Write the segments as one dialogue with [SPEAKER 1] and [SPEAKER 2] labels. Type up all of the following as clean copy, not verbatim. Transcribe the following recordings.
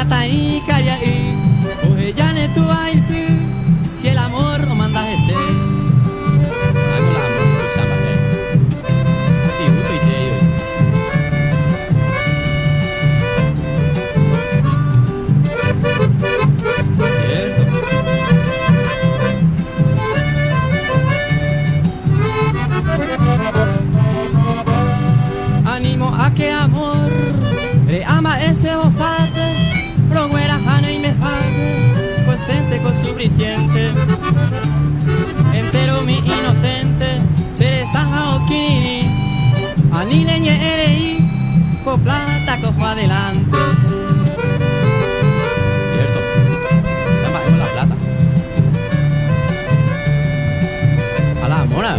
[SPEAKER 1] plata y caria y oye ya ne tu ay si el amor o mandas de ser. Hago la amor tu samba y gusto y te yo. Ánimo a que amor le ama ese bozate, proguera jana y me fague, consente con suficiente. Entero mi inocente, cerezaja o quini, ani leñe erei, con plata cojo adelante. Cierto, se llama la plata. A la mora.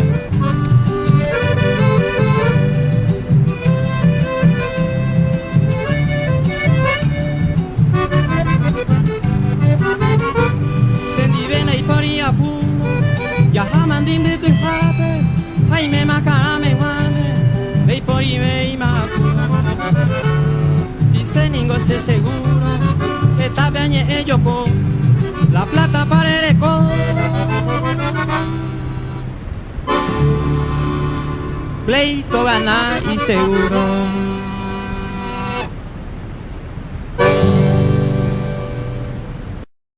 [SPEAKER 1] Ya jamandin biku hape, ay me makara me guame, vei por y vei macu. Dice ningo se seguro, que tabeñe ello con la plata para el eco. Pleito gana y seguro.